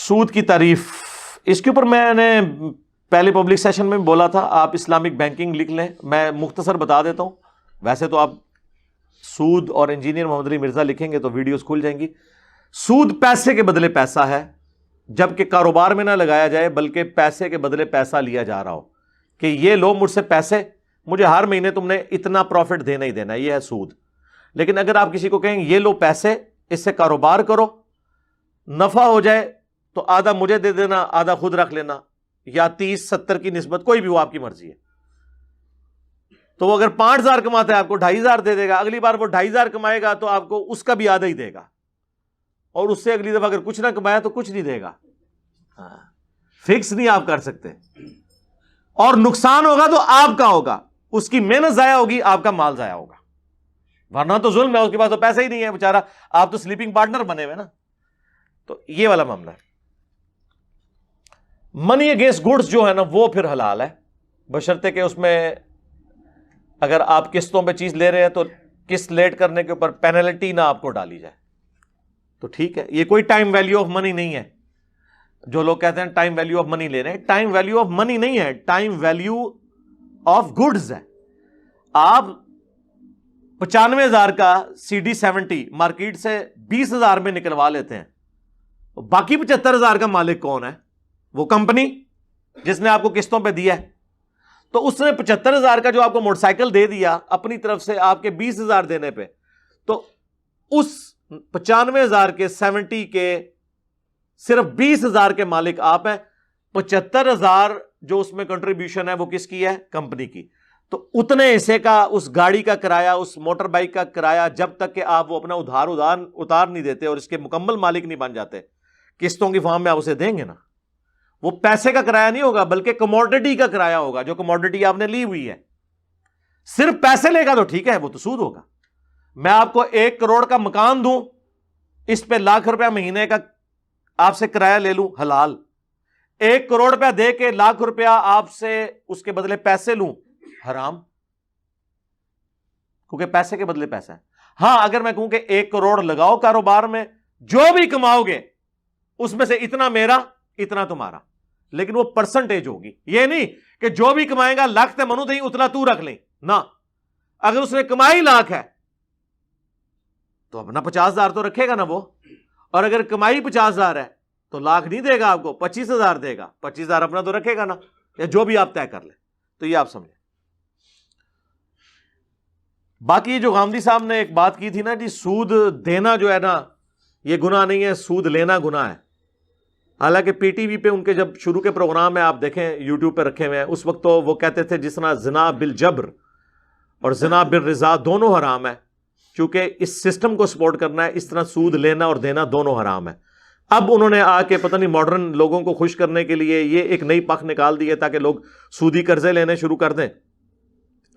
سود کی تعریف، اس کے اوپر میں نے پہلے پبلک سیشن میں بولا تھا، آپ اسلامک بینکنگ لکھ لیں، میں مختصر بتا دیتا ہوں، ویسے تو آپ سود اور انجینئر محمد علی مرزا لکھیں گے تو ویڈیوز کھل جائیں گی۔ سود پیسے کے بدلے پیسہ ہے، جبکہ کاروبار میں نہ لگایا جائے بلکہ پیسے کے بدلے پیسہ لیا جا رہا ہو کہ یہ لو مجھ سے پیسے، مجھے ہر مہینے تم نے اتنا پروفٹ دینا ہی دینا ہے، یہ ہے سود۔ لیکن اگر آپ کسی کو کہیں یہ لو پیسے، اس سے کاروبار کرو، نفع ہو جائے تو آدھا مجھے دے دینا، آدھا خود رکھ لینا، یا 30-70 کی نسبت کوئی بھی ہو، آپ کی مرضی ہے۔ تو وہ اگر 5,000 کماتا ہے آپ کو 2,500 دے دے گا، اگلی بار وہ 2,500 کمائے گا تو آپ کو اس کا بھی آدھا ہی دے گا، اور اس سے اگلی دفعہ اگر کچھ نہ کمایا تو کچھ نہیں دے گا۔ فکس نہیں آپ کر سکتے، اور نقصان ہوگا تو آپ کا ہوگا، اس کی محنت ضائع ہوگی، آپ کا مال ضائع ہوگا، ورنہ تو ظلم ہے، اس کے پاس تو پیسے ہی نہیں ہے بیچارہ، آپ تو سلیپنگ پارٹنر بنے ہوئے نا۔ تو یہ والا معاملہ ہے۔ منی اگینسٹ گڈس جو ہے نا وہ پھر حلال ہے، بشرطے کہ اس میں اگر آپ قسطوں پہ چیز لے رہے ہیں تو قسط لیٹ کرنے کے اوپر پینلٹی نہ آپ کو ڈالی جائے تو ٹھیک ہے۔ یہ کوئی ٹائم ویلیو آف منی نہیں ہے، جو لوگ کہتے ہیں ٹائم ویلیو آف منی لے رہے ہیں، ٹائم ویلیو آف منی نہیں ہے، ٹائم ویلیو آف گڈز ہے۔ آپ 95,000 کا CD70 مارکیٹ سے 20,000 میں نکلوا لیتے ہیں، باقی 75,000 کا مالک کون ہے؟ وہ کمپنی جس نے آپ کو قسطوں پہ دیا ہے۔ تو اس نے 75,000 کا جو آپ کو موٹر سائیکل دے دیا اپنی طرف سے آپ کے 20,000 دینے پہ، تو اس 95,000 کے 70 کے صرف 20,000 کے مالک آپ ہیں، 75,000 جو اس میں کنٹریبیوشن ہے وہ کس کی ہے؟ کمپنی کی۔ تو اتنے حصے کا اس گاڑی کا کرایہ، اس موٹر بائک کا کرایہ، جب تک کہ آپ وہ اپنا اتار نہیں دیتے اور اس کے مکمل مالک نہیں بن جاتے، قسطوں کی فارم میں آپ اسے دیں گے نا، وہ پیسے کا کرایہ نہیں ہوگا بلکہ کموڈٹی کا کرایہ ہوگا، جو کموڈٹی آپ نے لی ہوئی ہے۔ صرف پیسے لے گا تو ٹھیک ہے، وہ تو سود ہوگا۔ میں آپ کو 1 کروڑ کا مکان دوں، اس پہ ₹1,00,000 مہینے کا آپ سے کرایہ لے لوں، حلال۔ 1 کروڑ روپیہ دے کے ₹1,00,000 آپ سے اس کے بدلے پیسے لوں، حرام، کیونکہ پیسے کے بدلے پیسہ ہے۔ ہاں اگر میں کہوں کہ 1 کروڑ لگاؤ کاروبار میں، جو بھی کماؤ گے اس میں سے اتنا میرا اتنا تمہارا، لیکن وہ پرسنٹیج ہوگی، یہ نہیں کہ جو بھی کمائے گا لاکھ تے منو دیں اتنا تو رکھ لیں، نہ۔ اگر اس نے کمائی 1,00,000 ہے تو اپنا 50,000 تو رکھے گا نا وہ، اور اگر کمائی 50,000 ہے تو 1,00,000 نہیں دے گا آپ کو، 25,000 دے گا، 25,000 اپنا تو رکھے گا نا، یا جو بھی آپ طے کر لیں۔ تو یہ آپ سمجھیں۔ باقی جو غامدی صاحب نے ایک بات کی تھی نا جی، سود دینا جو ہے نا یہ گناہ نہیں ہے، سود لینا گناہ ہے۔ حالانکہ پی ٹی وی پہ ان کے جب شروع کے پروگرام میں آپ دیکھیں یوٹیوب پہ رکھے ہوئے ہیں، اس وقت تو وہ کہتے تھے جس طرح زنا بالجبر اور زنا بالرضا دونوں حرام ہے، کیونکہ اس سسٹم کو سپورٹ کرنا ہے، اس طرح سود لینا اور دینا دونوں حرام ہے۔ اب انہوں نے آ کے پتہ نہیں ماڈرن لوگوں کو خوش کرنے کے لیے یہ ایک نئی پک نکال دی ہے تاکہ لوگ سودی قرضے لینے شروع کر دیں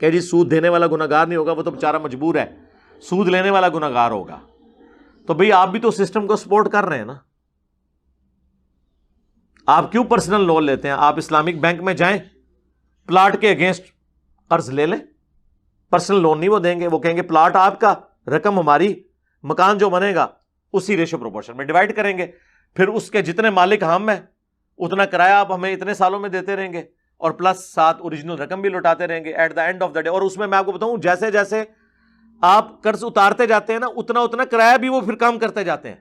کہ جی سود دینے والا گناہگار نہیں ہوگا، وہ تو بیچارہ مجبور ہے، سود لینے والا گناہگار ہوگا۔ تو بھئی آپ بھی تو سسٹم کو سپورٹ کر رہے ہیں نا، آپ کیوں پرسنل لون لیتے ہیں؟ آپ اسلامک بینک میں جائیں، پلاٹ کے اگینسٹ قرض لے لیں، پرسنل لون نہیں وہ دیں گے، وہ کہیں گے پلاٹ آپ کا، رقم ہماری، مکان جو بنے گا اسی ریشو پروپورشن میں ڈیوائڈ کریں گے، پھر اس کے جتنے مالک ہم ہیں اتنا کرایہ آپ ہمیں اتنے سالوں میں دیتے رہیں گے، اور پلس ساتھ اوریجنل رقم بھی لوٹاتے رہیں گے at the end of the day. اور اس میں آپ کو بتاؤں جیسے جیسے آپ قرض اتارتے جاتے ہیں نا اتنا اتنا کرایہ بھی وہ پھر کم کرتے جاتے ہیں،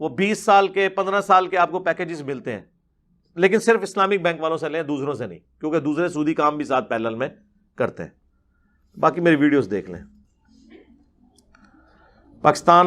وہ 20 سال کے 15 سال کے آپ کو پیکیجز ملتے ہیں، لیکن صرف اسلامک بینک والوں سے لیں، دوسروں سے نہیں، کیونکہ دوسرے سودی کام بھی ساتھ پیرلل میں کرتے ہیں۔ باقی میری ویڈیوز دیکھ لیں۔ پاکستان میں